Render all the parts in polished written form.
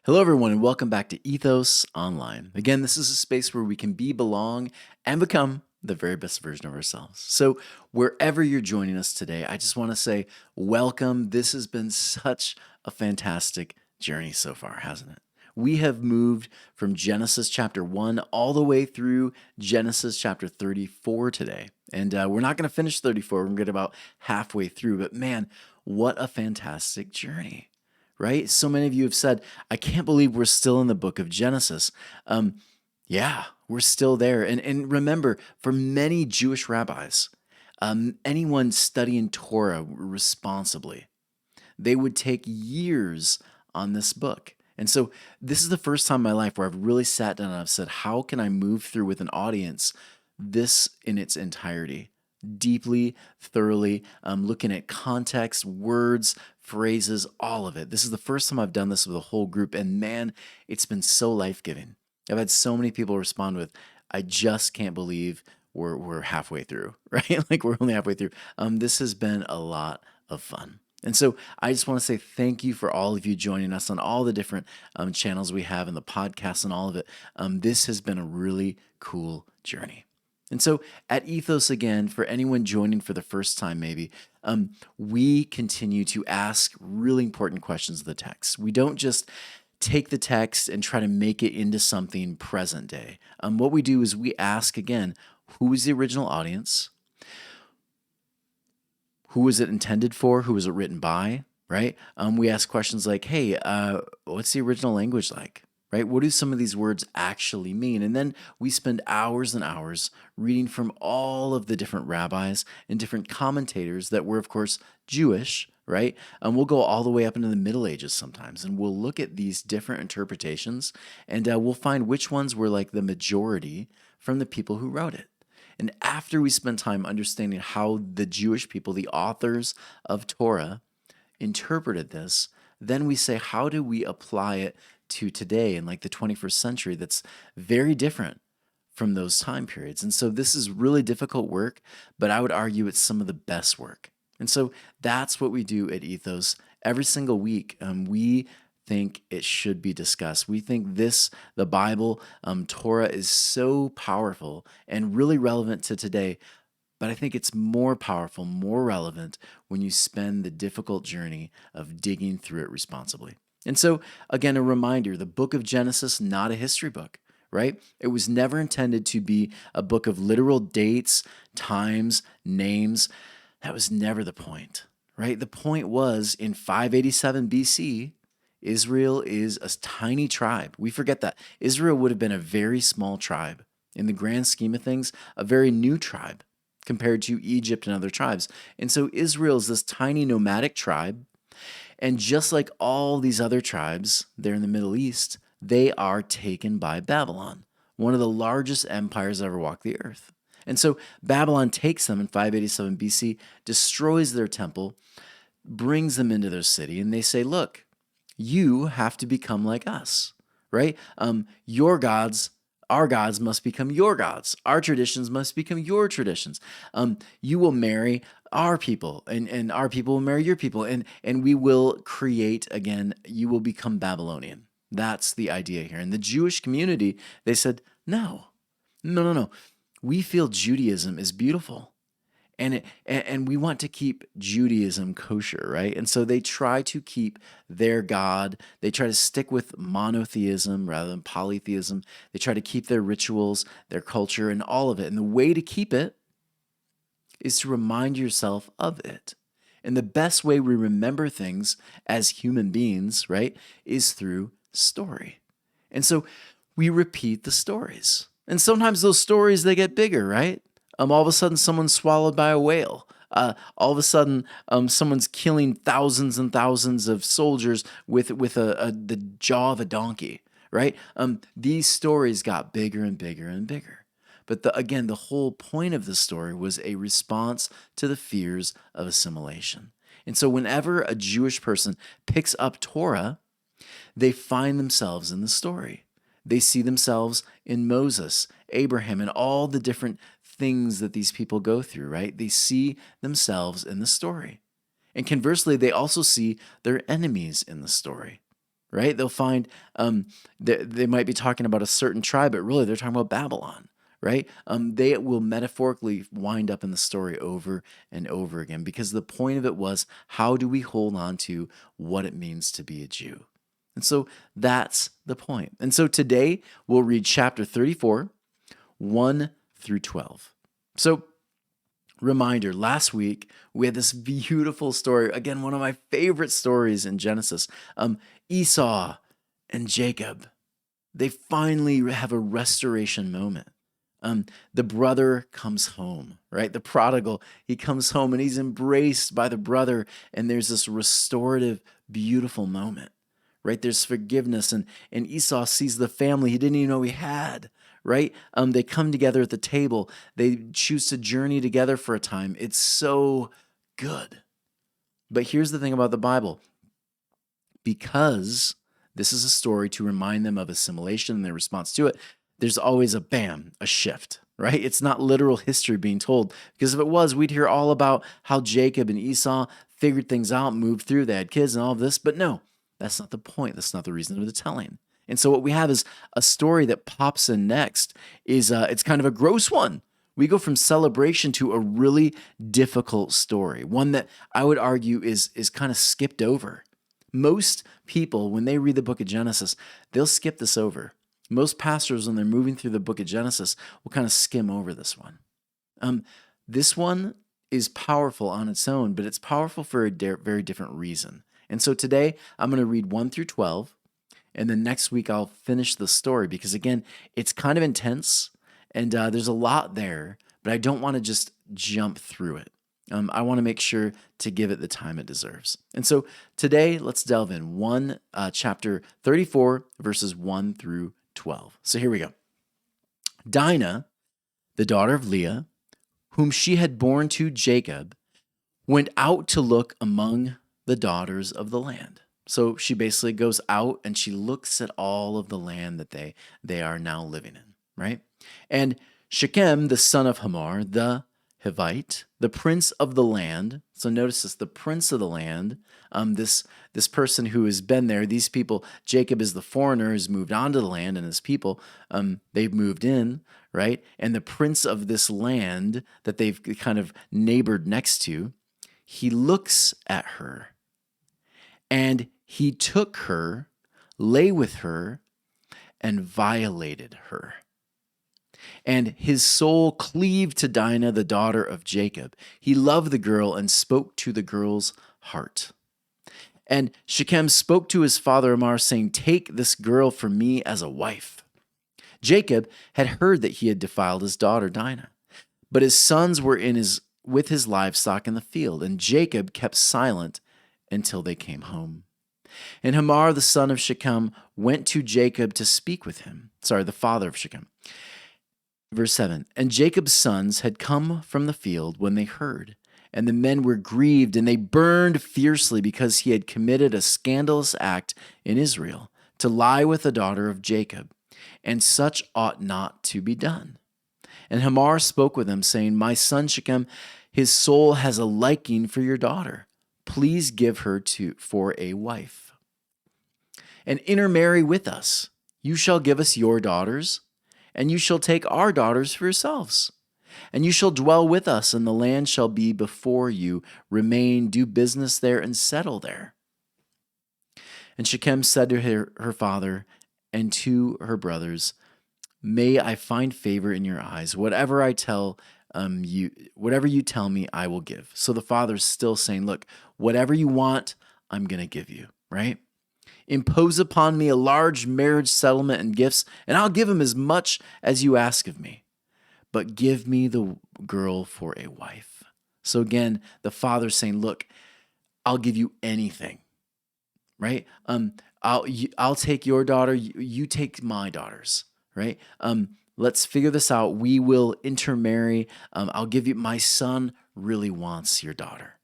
Hello, everyone, and welcome back to Ethos Online. Again, this is a space where we can belong, and become the very best version of ourselves. So, wherever you're joining us today, I just want to say welcome. This has been such a fantastic journey so far, hasn't it? We have moved from Genesis chapter 1 all the way through Genesis chapter 34 today. And we're not going to finish 34, we're going to get about halfway through. But man, what a fantastic journey! Right? So many of you have said, I can't believe we're still in the book of Genesis. Yeah, we're still there. And remember, for many Jewish rabbis, anyone studying Torah responsibly, they would take years on this book. And so this is the first time in my life where I've really sat down and I've said, how can I move through with an audience this in its entirety? Deeply, thoroughly, looking at context, words, phrases, all of it. This is the first time I've done this with a whole group, and man, it's been so life-giving. I've had so many people respond with, I just can't believe we're halfway through, right? Like we're only halfway through. This has been a lot of fun. And so I just want to say thank you for all of you joining us on all the different channels we have and the podcast and all of it. This has been a really cool journey. And so at Ethos, again, for anyone joining for the first time, maybe, we continue to ask really important questions of the text. We don't just take the text and try to make it into something present day. What we do is we ask, again, who was the original audience? Who was it intended for? Who was it written by? Right? We ask questions like, hey, what's the original language like? Right? What do some of these words actually mean? And then we spend hours and hours reading from all of the different rabbis and different commentators that were, of course, Jewish, right? We'll go all the way up into the Middle Ages sometimes, and we'll look at these different interpretations, and we'll find which ones were like the majority from the people who wrote it. And after we spend time understanding how the Jewish people, the authors of Torah, interpreted this, then we say, how do we apply it to today in like the 21st century that's very different from those time periods? And so this is really difficult work, but I would argue it's some of the best work. And so that's what we do at Ethos every single week. We think it should be discussed. We think the Bible, Torah, is so powerful and really relevant to today. But I think it's more powerful, more relevant when you spend the difficult journey of digging through it responsibly. And so, again, a reminder, the book of Genesis, not a history book, right? It was never intended to be a book of literal dates, times, names. That was never the point, right? The point was in 587 BC, Israel is a tiny tribe. We forget that. Israel would have been a very small tribe. In the grand scheme of things, a very new tribe compared to Egypt and other tribes. And so Israel is this tiny nomadic tribe. And just like all these other tribes there in the Middle East, they are taken by Babylon, one of the largest empires that ever walked the earth. And so Babylon takes them in 587 BC, destroys their temple, brings them into their city, and they say, look, you have to become like us, right? Your gods, our gods must become your gods. Our traditions must become your traditions. You will marry our people, and our people will marry your people, and we will create, again, you will become Babylonian. That's the idea here. And the Jewish community, they said, no. We feel Judaism is beautiful. And we want to keep Judaism kosher, right? And so they try to keep their God. They try to stick with monotheism rather than polytheism. They try to keep their rituals, their culture, and all of it. And the way to keep it is to remind yourself of it. And the best way we remember things as human beings, right, is through story. And so we repeat the stories. And sometimes those stories, they get bigger, right? All of a sudden, someone's swallowed by a whale. All of a sudden, someone's killing thousands and thousands of soldiers with the jaw of a donkey, right? These stories got bigger and bigger and bigger. But again, the whole point of the story was a response to the fears of assimilation. And so whenever a Jewish person picks up Torah, they find themselves in the story. They see themselves in Moses, Abraham, and all the different things that these people go through, right? They see themselves in the story. And conversely, they also see their enemies in the story. right? They'll find they might be talking about a certain tribe, but really they're talking about Babylon, right? They will metaphorically wind up in the story over and over again because the point of it was, how do we hold on to what it means to be a Jew? And so that's the point. And so today we'll read chapter 34, 1 through 12. So, reminder, last week we had this beautiful story, again, one of my favorite stories in Genesis. Esau and Jacob, they finally have a restoration moment. The brother comes home, right? The prodigal, he comes home and he's embraced by the brother, and there's this restorative, beautiful moment, right? There's forgiveness, and Esau sees the family he didn't even know he had, right? They come together at the table. They choose to journey together for a time. It's so good. But here's the thing about the Bible. Because this is a story to remind them of assimilation and their response to it, there's always a bam, a shift, right? It's not literal history being told, because if it was, we'd hear all about how Jacob and Esau figured things out, moved through, they had kids and all of this. But no, that's not the point. That's not the reason of the telling. And so what we have is a story that pops in next is it's kind of a gross one. We go from celebration to a really difficult story, one that I would argue is kind of skipped over. Most people, when they read the book of Genesis, they'll skip this over. Most pastors, when they're moving through the book of Genesis, will kind of skim over this one. This one is powerful on its own, but it's powerful for a very different reason. And so today, I'm going to read 1 through 12, and then next week I'll finish the story because, again, it's kind of intense, and there's a lot there, but I don't want to just jump through it. I want to make sure to give it the time it deserves. And so today, let's delve in. Chapter 34, verses 1 through 12. So here we go. Dinah, the daughter of Leah, whom she had borne to Jacob, went out to look among the daughters of the land. So she basically goes out and she looks at all of the land that they are now living in, right? And Shechem, the son of Hamor, the Hivite, the prince of the land. So notice this, the prince of the land, this person who has been there, these people, Jacob is the foreigner, has moved onto the land, and his people, they've moved in, right? And the prince of this land that they've kind of neighbored next to, he looks at her, and he took her, lay with her, and violated her. And his soul cleaved to Dinah, the daughter of Jacob. He loved the girl and spoke to the girl's heart. And Shechem spoke to his father Hamor, saying, "Take this girl for me as a wife." Jacob had heard that he had defiled his daughter Dinah, but his sons were with his livestock in the field, and Jacob kept silent until they came home. And Hamor, the son of Shechem, went to Jacob to speak with him. The father of Shechem. Verse 7, and Jacob's sons had come from the field when they heard, and the men were grieved, and they burned fiercely because he had committed a scandalous act in Israel, to lie with the daughter of Jacob, and such ought not to be done. And Hamor spoke with him, saying, "My son Shechem, his soul has a liking for your daughter. Please give her for a wife, and intermarry with us. You shall give us your daughters, and you shall take our daughters for yourselves. And you shall dwell with us, and the land shall be before you. Remain, do business there, and settle there." And Shechem said to her father and to her brothers, "May I find favor in your eyes. Whatever you tell me, I will give." So the father's still saying, look, whatever you want, I'm going to give you, right? Impose upon me a large marriage settlement and gifts, and I'll give him as much as you ask of me. But give me the girl for a wife. So again, the father's saying, look, I'll give you anything, right? I'll take your daughter, you take my daughters, right? Let's figure this out. We will intermarry. I'll give you, my son really wants your daughter,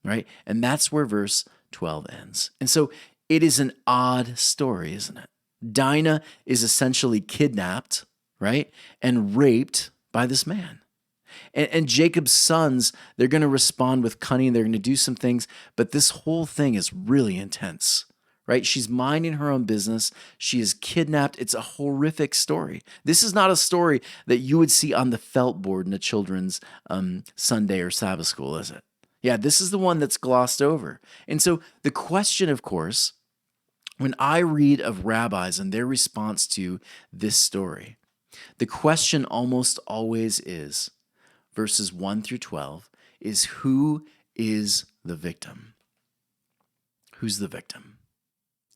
right? And that's where verse 12 ends. And so it is an odd story, isn't it? Dinah is essentially kidnapped, right? And raped by this man. And Jacob's sons, they're going to respond with cunning. They're going to do some things, but this whole thing is really intense, right? She's minding her own business. She is kidnapped. It's a horrific story. This is not a story that you would see on the felt board in a children's Sunday or Sabbath school, is it? Yeah, this is the one that's glossed over. And so the question, of course, when I read of rabbis and their response to this story, the question almost always is, verses 1 through 12, is who is the victim? Who's the victim?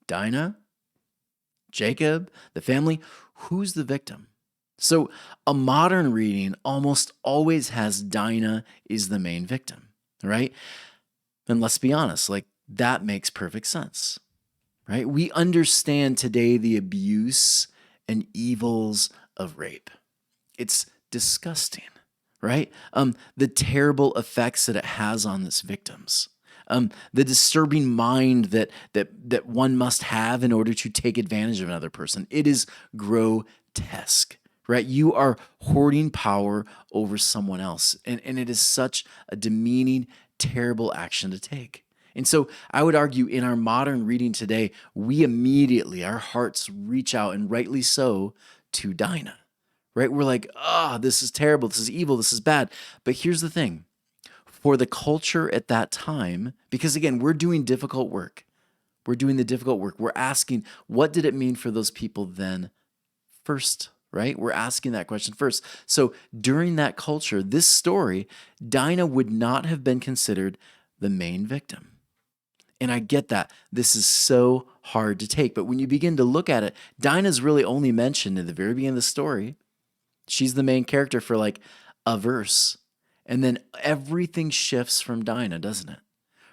Dinah? Jacob? The family? Who's the victim? So a modern reading almost always has Dinah is the main victim, right? And let's be honest, like that makes perfect sense, right? We understand today the abuse and evils of rape. It's disgusting, right? The terrible effects that it has on its victims. The disturbing mind that one must have in order to take advantage of another person. It is grotesque, right? You are hoarding power over someone else. And it is such a demeaning, terrible action to take. And so I would argue in our modern reading today, we immediately, our hearts reach out, and rightly so, to Dinah, right? We're like, this is terrible. This is evil. This is bad. But here's the thing. For the culture at that time, because again, we're doing difficult work. We're doing the difficult work. We're asking, what did it mean for those people then first, right? We're asking that question first. So during that culture, this story, Dinah would not have been considered the main victim. And I get that. This is so hard to take. But when you begin to look at it, Dinah's really only mentioned in the very beginning of the story. She's the main character for like a verse. And then everything shifts from Dinah, doesn't it?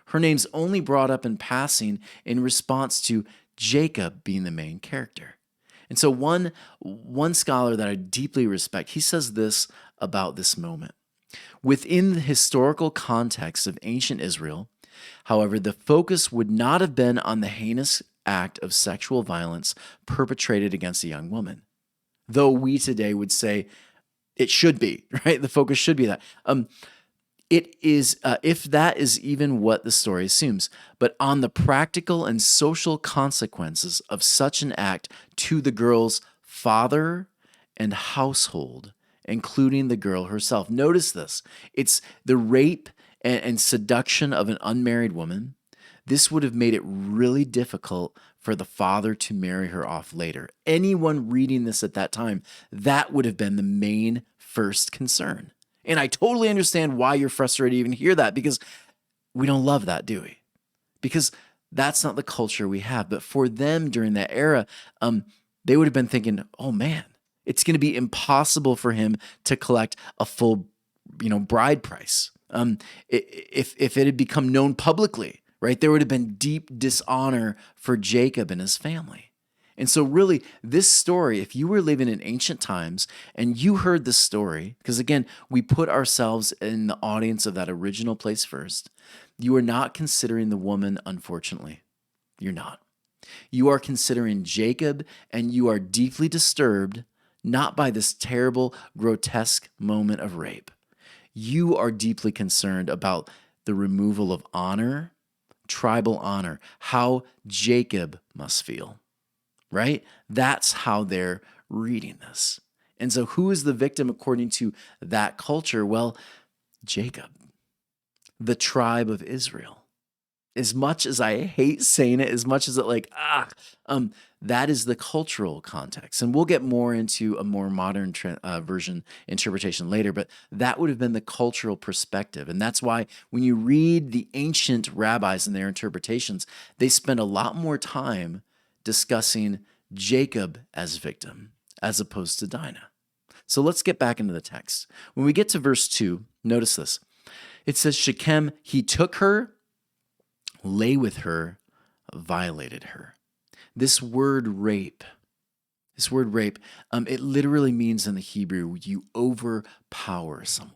Her name's only brought up in passing in response to Jacob being the main character. And so one scholar that I deeply respect, he says this about this moment. Within the historical context of ancient Israel, however, the focus would not have been on the heinous act of sexual violence perpetrated against a young woman, though we today would say it should be, right? The focus should be that. It is, if that is even what the story assumes, but on the practical and social consequences of such an act to the girl's father and household, including the girl herself. Notice this. It's the rape and seduction of an unmarried woman. This would have made it really difficult for the father to marry her off later. Anyone reading this at that time, that would have been the main first concern. And I totally understand why you're frustrated to even hear that, because we don't love that, do we? Because that's not the culture we have. But for them during that era, they would have been thinking, oh man, it's going to be impossible for him to collect a full, bride price. If it had become known publicly, right, there would have been deep dishonor for Jacob and his family. And so really, this story, if you were living in ancient times and you heard this story, because again, we put ourselves in the audience of that original place first, you are not considering the woman, unfortunately. You're not. You are considering Jacob, and you are deeply disturbed, not by this terrible, grotesque moment of rape. You are deeply concerned about the removal of honor, tribal honor, how Jacob must feel, right? That's how they're reading this. And so who is the victim according to that culture? Well, Jacob, the tribe of Israel. As much as I hate saying it, as much as that is the cultural context. And we'll get more into a more modern version interpretation later, but that would have been the cultural perspective. And that's why when you read the ancient rabbis and their interpretations, they spend a lot more time discussing Jacob as victim as opposed to Dinah. So let's get back into the text. When we get to verse 2, notice this. It says, Shechem, he took her, lay with her, violated her. This word rape, it literally means in the Hebrew, you overpower someone,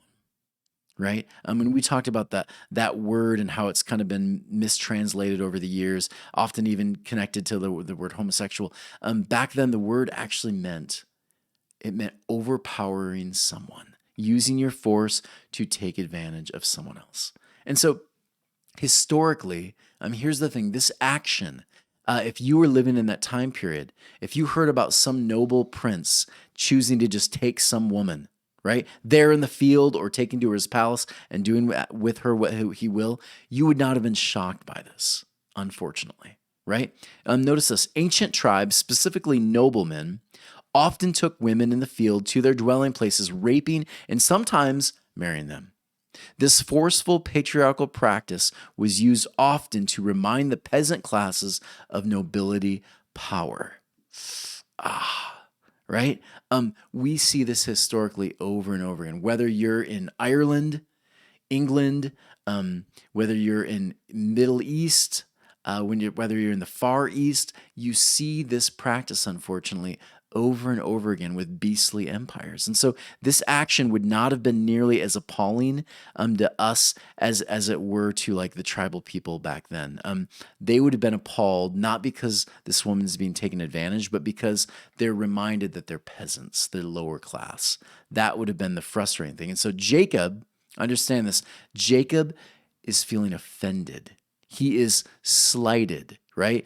right? And we talked about that word and how it's kind of been mistranslated over the years, often even connected to the word homosexual. Back then, the word actually meant overpowering someone, using your force to take advantage of someone else. And so historically, here's the thing, this action, If you were living in that time period, if you heard about some noble prince choosing to just take some woman, right, there in the field or taking to his palace and doing with her what he will, you would not have been shocked by this, unfortunately, right? Notice this: ancient tribes, specifically noblemen, often took women in the field to their dwelling places, raping and sometimes marrying them. This forceful patriarchal practice was used often to remind the peasant classes of nobility power. Right? We see this historically over and over again. Whether you're in Ireland, England, whether you're in Middle East, whether you're in the Far East, you see this practice, unfortunately, over and over again with beastly empires. And so this action would not have been nearly as appalling to us as it were to like the tribal people back then. They would have been appalled not because this woman is being taken advantage, but because they're reminded that they're peasants, they're lower class. That would have been the frustrating thing. And so Jacob, understand this, Jacob is feeling offended. He is slighted, right?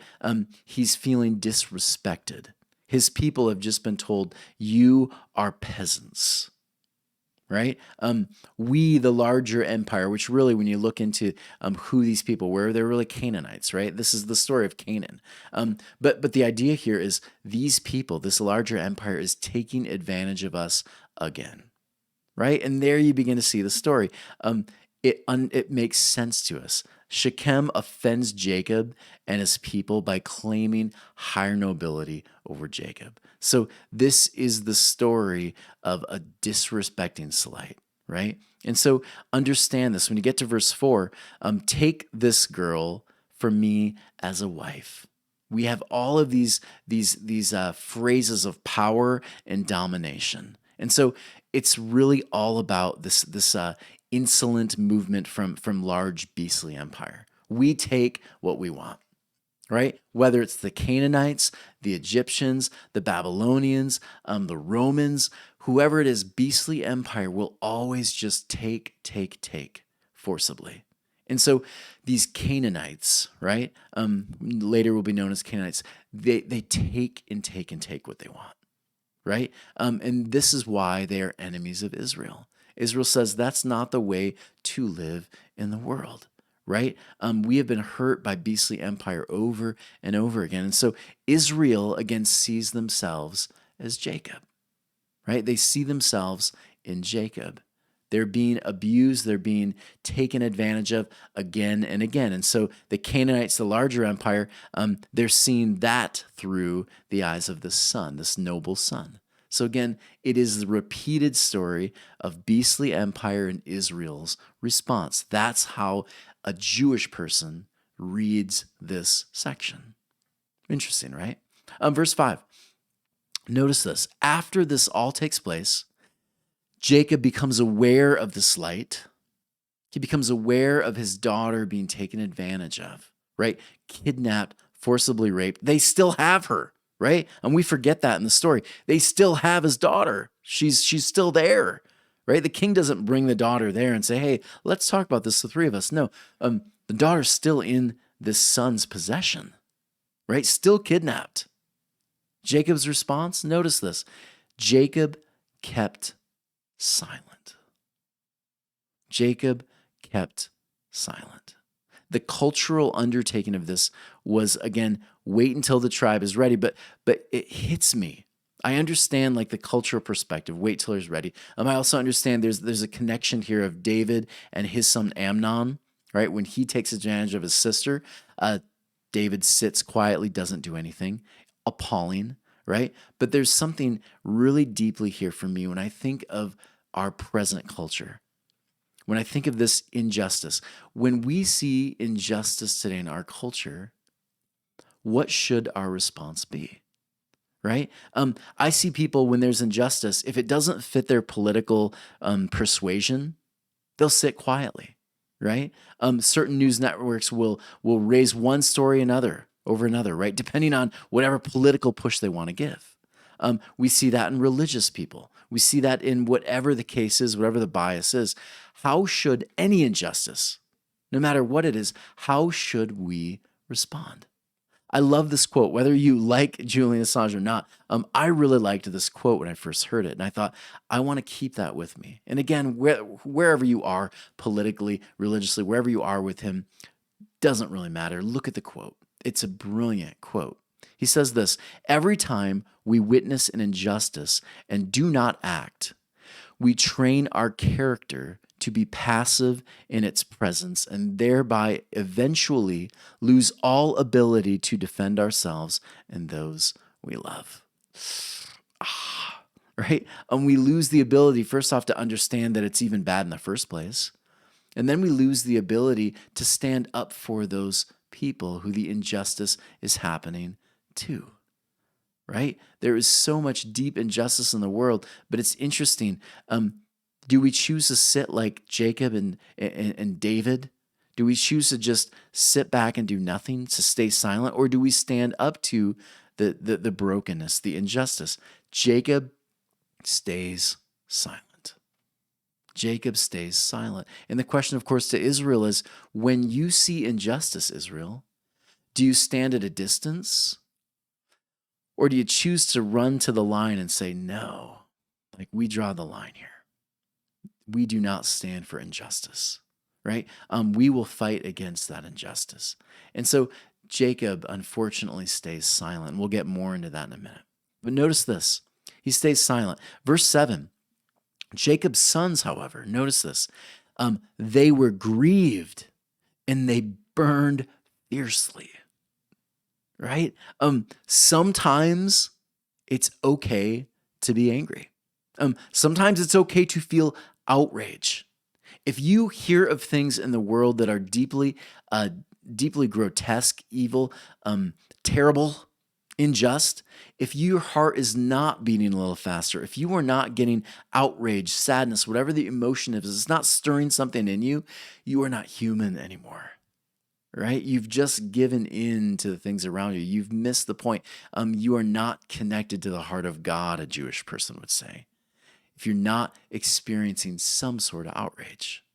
He's feeling disrespected. His people have just been told, you are peasants, right? We, the larger empire, which really, when you look into who these people were, they're really Canaanites, right? This is the story of Canaan. But the idea here is these people, this larger empire, is taking advantage of us again, right? And there you begin to see the story. It makes sense to us. Shechem offends Jacob and his people by claiming higher nobility over Jacob. So this is the story of a disrespecting slight, right? And so understand this. When you get to verse 4, take this girl for me as a wife. We have all of these phrases of power and domination. And so it's really all about this insolent movement from large beastly empire. We take what we want, right? Whether it's the Canaanites, the Egyptians, the Babylonians, the Romans, whoever it is, beastly empire will always just take forcibly. And so these Canaanites, right? Later will be known as Canaanites. They take what they want, right? And this is why they are enemies of Israel. Israel says that's not the way to live in the world, right? We have been hurt by beastly empire over and over again. And so Israel, again, sees themselves as Jacob, right? They see themselves in Jacob. They're being abused. They're being taken advantage of again and again. And so the Canaanites, the larger empire, they're seeing that through the eyes of this son, this noble son. So again, it is the repeated story of beastly empire and Israel's response. That's how a Jewish person reads this section. Interesting, right? Verse 5. Notice this. After this all takes place, Jacob becomes aware of the slight. He becomes aware of his daughter being taken advantage of, right? Kidnapped, forcibly raped. They still have her, right? And we forget that in the story. They still have his daughter. She's still there, right? The king doesn't bring the daughter there and say, hey, let's talk about this, the three of us. No, the daughter's still in this son's possession, right? Still kidnapped. Jacob's response, notice this. Jacob kept silent. Jacob kept silent. The cultural undertaking of this was, again, wait until the tribe is ready, but it hits me. I understand like the cultural perspective, wait till he's ready. I also understand there's a connection here of David and his son Amnon, right? When he takes advantage of his sister, David sits quietly, doesn't do anything. Appalling, right? But there's something really deeply here for me when I think of our present culture. When I think of this injustice, when we see injustice today in our culture, what should our response be? Right? I see people when there's injustice, if it doesn't fit their political persuasion, they'll sit quietly, right? Certain news networks will raise one story over another, right? Depending on whatever political push they want to give. We see that in religious people. We see that in whatever the case is, whatever the bias is. How should any injustice, no matter what it is, how should we respond? I love this quote, whether you like Julian Assange or not. I really liked this quote when I first heard it, and I thought, I want to keep that with me. And again, wherever you are politically, religiously, wherever you are with him, doesn't really matter. Look at the quote. It's a brilliant quote. He says this: every time we witness an injustice and do not act, we train our character to be passive in its presence and thereby eventually lose all ability to defend ourselves and those we love. Right? And we lose the ability, first off, to understand that it's even bad in the first place. And then we lose the ability to stand up for those people who the injustice is happening to. Right? There is so much deep injustice in the world, but it's interesting. Do we choose to sit like Jacob and David? Do we choose to just sit back and do nothing, to stay silent, or do we stand up to the brokenness, the injustice? Jacob stays silent. Jacob stays silent. And the question, of course, to Israel is, when you see injustice, Israel, do you stand at a distance? Or do you choose to run to the line and say, no, like we draw the line here. We do not stand for injustice, right? We will fight against that injustice. And so Jacob, unfortunately, stays silent. We'll get more into that in a minute. But notice this. He stays silent. Verse 7, Jacob's sons, however, notice this. They were grieved and they burned fiercely. Right? Sometimes it's okay to be angry. Sometimes it's okay to feel outrage. If you hear of things in the world that are deeply grotesque, evil, terrible, unjust, if your heart is not beating a little faster, if you are not getting outrage, sadness, whatever the emotion is, it's not stirring something in you, you are not human anymore. Right? You've just given in to the things around you. You've missed the point. You are not connected to the heart of God, a Jewish person would say, if you're not experiencing some sort of outrage.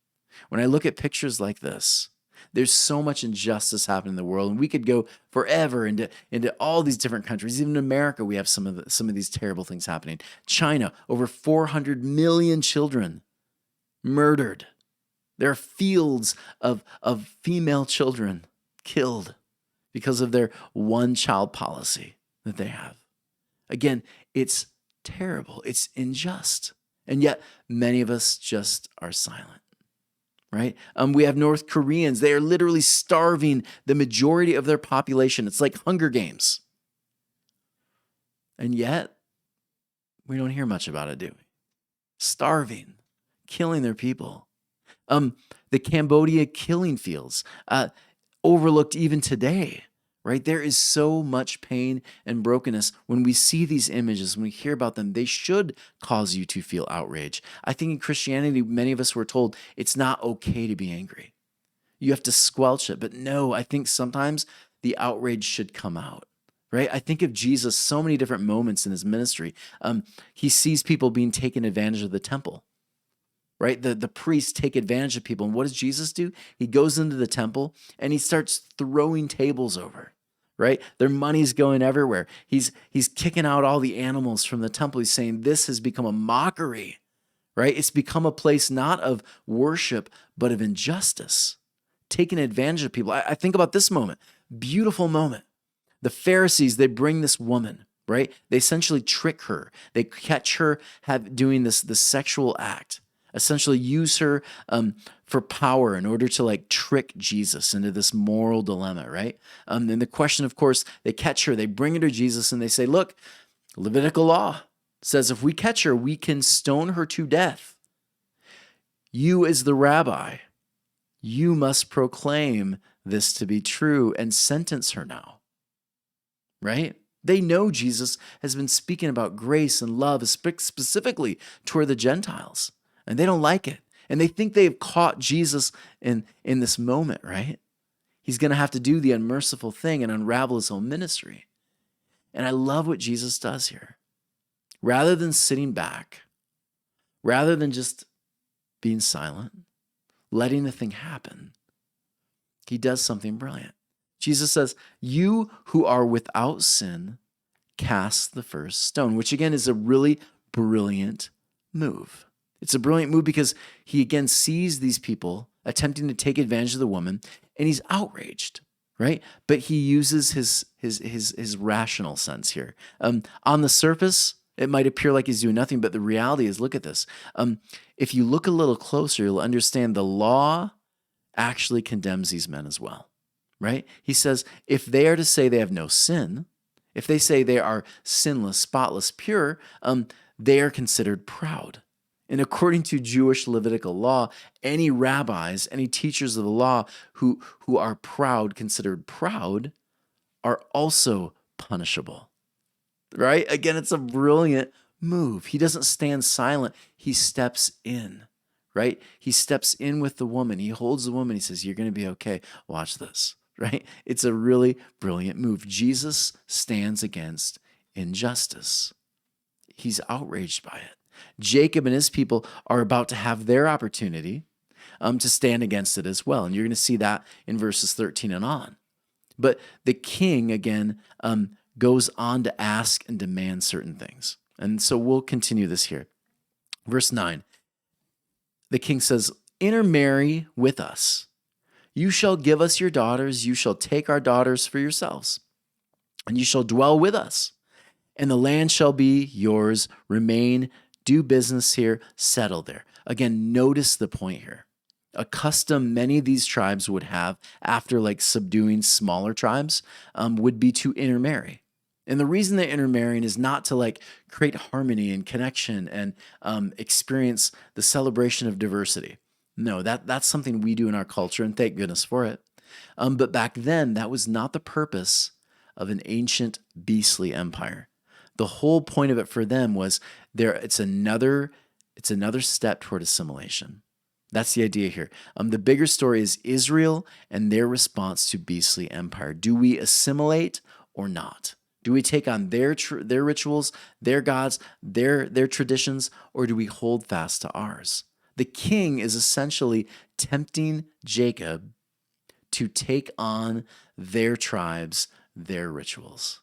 When I look at pictures like this, there's so much injustice happening in the world, and we could go forever into all these different countries. Even in America, we have some of these terrible things happening. China, over 400 million children murdered. There are fields of female children killed because of their one-child policy that they have. Again, it's terrible. It's unjust. And yet, many of us just are silent, right? We have North Koreans. They are literally starving the majority of their population. It's like Hunger Games. And yet, we don't hear much about it, do we? Starving, killing their people. The Cambodia killing fields, overlooked even today, right? There is so much pain and brokenness. When we see these images, when we hear about them, they should cause you to feel outrage. I think in Christianity, many of us were told it's not okay to be angry. You have to squelch it. But no, I think sometimes the outrage should come out. Right? I think of Jesus so many different moments in his ministry. He sees people being taken advantage of the temple. Right? The priests take advantage of people. And what does Jesus do? He goes into the temple and he starts throwing tables over. Right? Their money's going everywhere. He's kicking out all the animals from the temple. He's saying this has become a mockery. Right? It's become a place not of worship, but of injustice. Taking advantage of people. I think about this moment. Beautiful moment. The Pharisees, they bring this woman. Right? They essentially trick her. They catch her doing this sexual act. Essentially use her for power in order to like trick Jesus into this moral dilemma, right? And the question, of course, they catch her, they bring her to Jesus and they say, look, Levitical law says if we catch her, we can stone her to death. You as the rabbi, you must proclaim this to be true and sentence her now, right? They know Jesus has been speaking about grace and love, specifically toward the Gentiles. And they don't like it. And they think they've caught Jesus in this moment, right? He's going to have to do the unmerciful thing and unravel his own ministry. And I love what Jesus does here. Rather than sitting back, rather than just being silent, letting the thing happen, he does something brilliant. Jesus says, "You who are without sin, cast the first stone," which again is a really brilliant move. It's a brilliant move because he again sees these people attempting to take advantage of the woman, and he's outraged, right? But he uses his rational sense here. On the surface, it might appear like he's doing nothing, but the reality is, look at this. If you look a little closer, you'll understand the law actually condemns these men as well, right? He says, if they are to say they have no sin, if they say they are sinless, spotless, pure, they are considered proud. And according to Jewish Levitical law, any rabbis, any teachers of the law who are proud, considered proud, are also punishable, right? Again, it's a brilliant move. He doesn't stand silent. He steps in, right? He steps in with the woman. He holds the woman. He says, "You're going to be okay. Watch this," right? It's a really brilliant move. Jesus stands against injustice. He's outraged by it. Jacob and his people are about to have their opportunity to stand against it as well. And you're going to see that in verses 13 and on. But the king, again, goes on to ask and demand certain things. And so we'll continue this here. Verse 9, the king says, "Intermarry with us. You shall give us your daughters. You shall take our daughters for yourselves. And you shall dwell with us. And the land shall be yours. Remain, do business here, settle there." Again, notice the point here. A custom many of these tribes would have after like subduing smaller tribes would be to intermarry. And the reason they're intermarrying is not to like create harmony and connection and experience the celebration of diversity. No, that's something we do in our culture, and thank goodness for it. But back then, that was not the purpose of an ancient beastly empire. The whole point of it for them was it's another step toward assimilation. That's the idea here. The bigger story is Israel and their response to beastly empire. Do we assimilate or not? Do we take on their rituals, their gods, their traditions, or do we hold fast to ours? The king is essentially tempting Jacob to take on their tribes, their rituals.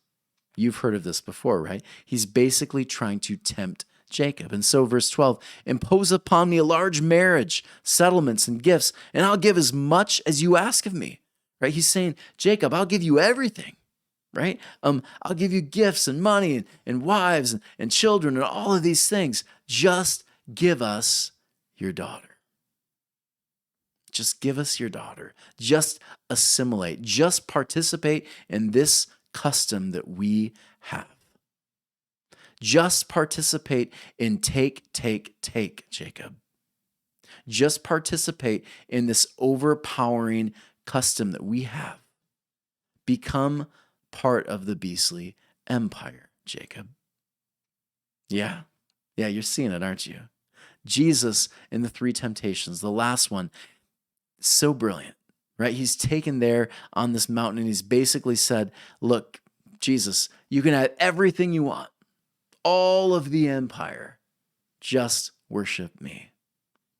You've heard of this before, right? He's basically trying to tempt Jacob. And so verse 12, "Impose upon me a large marriage, settlements, and gifts, and I'll give as much as you ask of me." Right? He's saying, "Jacob, I'll give you everything." Right? I'll give you gifts and money and wives and children and all of these things. Just give us your daughter. Just give us your daughter. Just assimilate. Just participate in this custom that we have. Just participate in take, Jacob. Just participate in this overpowering custom that we have. Become part of the beastly empire, Jacob. Yeah, you're seeing it, aren't you? Jesus in the three temptations, the last one, so brilliant, right? He's taken there on this mountain and he's basically said, "Look, Jesus, you can have everything you want, all of the empire, just worship me."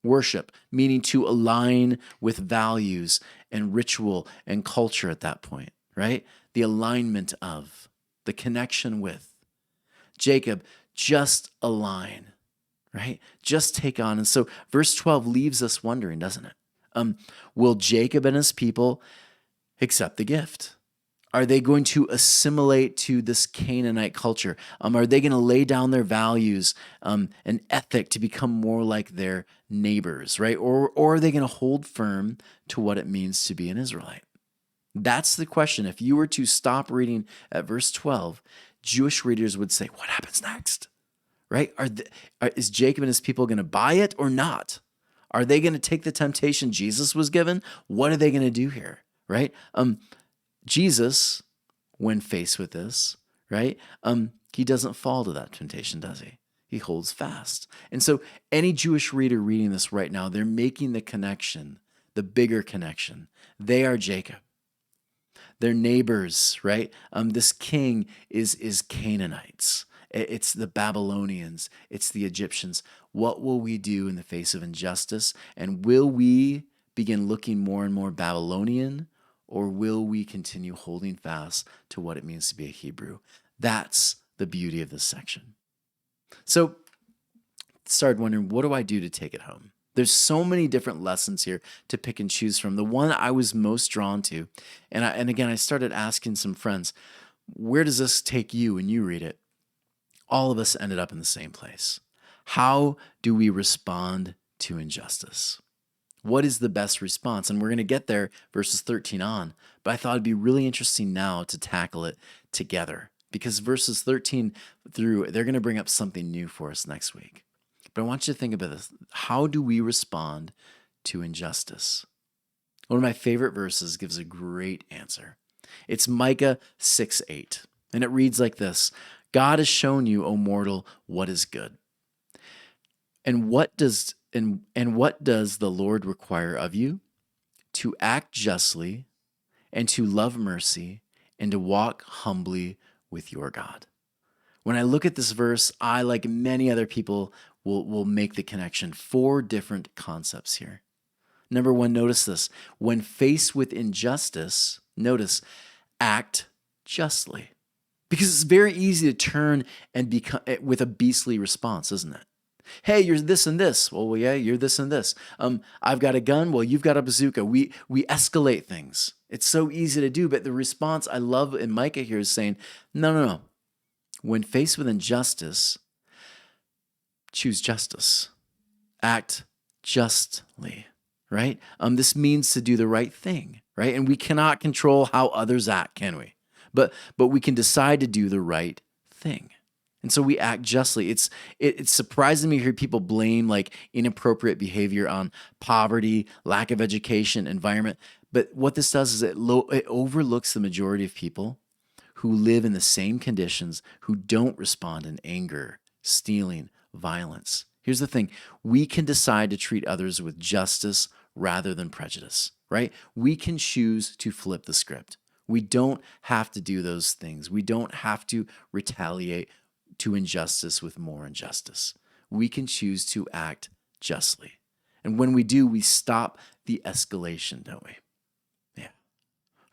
Worship, meaning to align with values and ritual and culture at that point, right? The alignment of, the connection with. Jacob, just align, right? Just take on. And so verse 12 leaves us wondering, doesn't it? Will Jacob and his people accept the gift? Are they going to assimilate to this Canaanite culture? Are they going to lay down their values and ethic to become more like their neighbors, right? Or are they going to hold firm to what it means to be an Israelite? That's the question. If you were to stop reading at verse 12, Jewish readers would say, what happens next? Right? Is Jacob and his people going to buy it or not? Are they going to take the temptation Jesus was given? What are they going to do here? Right? Jesus, when faced with this, right? He doesn't fall to that temptation, does he? He holds fast. And so any Jewish reader reading this right now, they're making the connection, the bigger connection. They are Jacob. They're neighbors, right? This king is Canaanites. It's the Babylonians. It's the Egyptians. What will we do in the face of injustice? And will we begin looking more and more Babylonian, or will we continue holding fast to what it means to be a Hebrew? That's the beauty of this section. So started wondering, what do I do to take it home? There's so many different lessons here to pick and choose from. The one I was most drawn to, and again, I started asking some friends, where does this take you when you read it? All of us ended up in the same place. How do we respond to injustice? What is the best response? And we're going to get there verses 13 on, but I thought it'd be really interesting now to tackle it together because verses 13 through, they're going to bring up something new for us next week. But I want you to think about this. How do we respond to injustice? One of my favorite verses gives a great answer. It's Micah 6:8, and it reads like this: God has shown you, O mortal, what is good. And what does the Lord require of you? To act justly and to love mercy and to walk humbly with your God. When I look at this verse, I, like many other people, will make the connection. 4 different concepts here. Number 1, notice this. When faced with injustice, notice, act justly. Because it's very easy to turn and become with a beastly response, isn't it? Hey, you're this and this. Well, yeah, you're this and this. I've got a gun. Well, you've got a bazooka. We escalate things. It's so easy to do, but the response I love in Micah here is saying, no. When faced with injustice, choose justice. Act justly, right? This means to do the right thing, right? And we cannot control how others act, can we? But we can decide to do the right thing. And so we act justly. It's surprising me to hear people blame like inappropriate behavior on poverty, lack of education, environment. But what this does is it overlooks the majority of people who live in the same conditions, who don't respond in anger, stealing, violence. Here's the thing. We can decide to treat others with justice rather than prejudice, right? We can choose to flip the script. We don't have to do those things. We don't have to retaliate to injustice with more injustice. We can choose to act justly. And when we do, we stop the escalation, don't we? Yeah.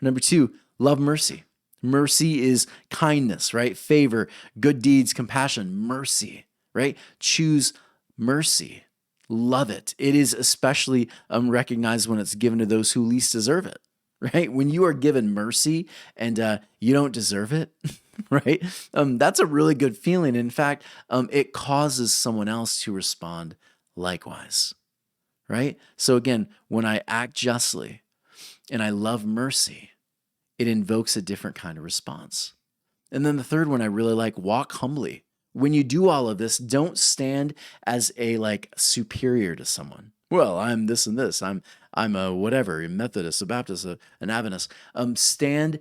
Number 2, love mercy. Mercy is kindness, right? Favor, good deeds, compassion, mercy, right? Choose mercy. Love it. It is especially recognized when it's given to those who least deserve it, right? When you are given mercy and you don't deserve it, right? That's a really good feeling. In fact, it causes someone else to respond likewise, right? So again, when I act justly and I love mercy, it invokes a different kind of response. And then the third one I really like, walk humbly. When you do all of this, don't stand as a like superior to someone. Well, I'm this and this. I'm a whatever, a Methodist, a Baptist, an Adventist. Stand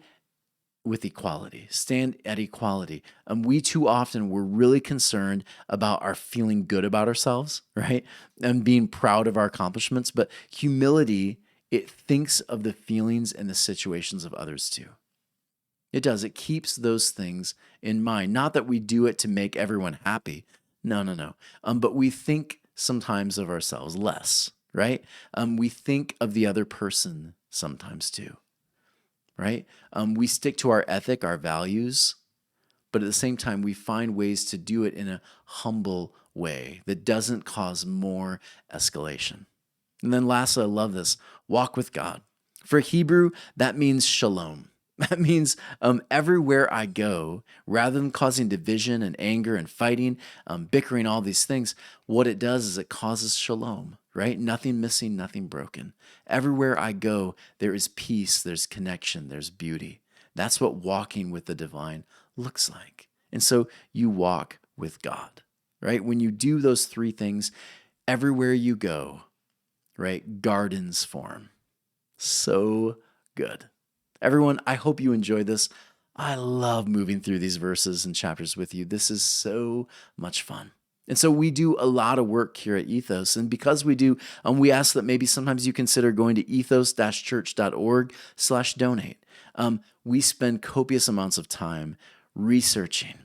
with equality. Stand at equality. We too often we're really concerned about our feeling good about ourselves, right? And being proud of our accomplishments. But humility, it thinks of the feelings and the situations of others too. It does. It keeps those things in mind. Not that we do it to make everyone happy. No. But we think sometimes of ourselves less, right? We think of the other person sometimes too, right? We stick to our ethic, our values, but at the same time, we find ways to do it in a humble way that doesn't cause more escalation. And then lastly, I love this, walk with God. For Hebrew, that means shalom. That means everywhere I go, rather than causing division and anger and fighting, bickering, all these things, what it does is it causes shalom, right? Nothing missing, nothing broken. Everywhere I go, there is peace, there's connection, there's beauty. That's what walking with the divine looks like. And so you walk with God, right? When you do those 3 things, everywhere you go, right? Gardens form. So good. Everyone, I hope you enjoyed this. I love moving through these verses and chapters with you. This is so much fun. And so we do a lot of work here at Ethos. And because we do, we ask that maybe sometimes you consider going to ethos-church.org/donate. We spend copious amounts of time researching,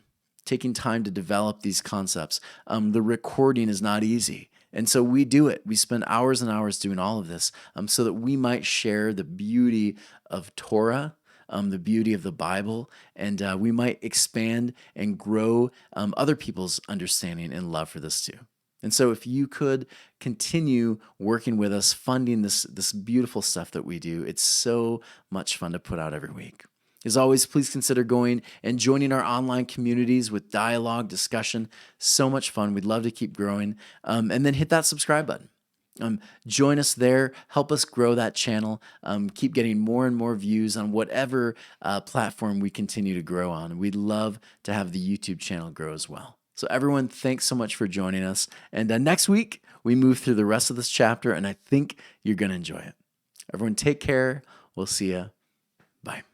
taking time to develop these concepts. The recording is not easy. And so we do it. We spend hours and hours doing all of this so that we might share the beauty of Torah, the beauty of the Bible, and we might expand and grow other people's understanding and love for this too. And so if you could continue working with us, funding this beautiful stuff that we do, it's so much fun to put out every week. As always, please consider going and joining our online communities with dialogue, discussion. So much fun. We'd love to keep growing. And then hit that subscribe button. Join us there. Help us grow that channel. Keep getting more and more views on whatever platform we continue to grow on. We'd love to have the YouTube channel grow as well. So everyone, thanks so much for joining us. And next week, we move through the rest of this chapter, and I think you're going to enjoy it. Everyone, take care. We'll see you. Bye.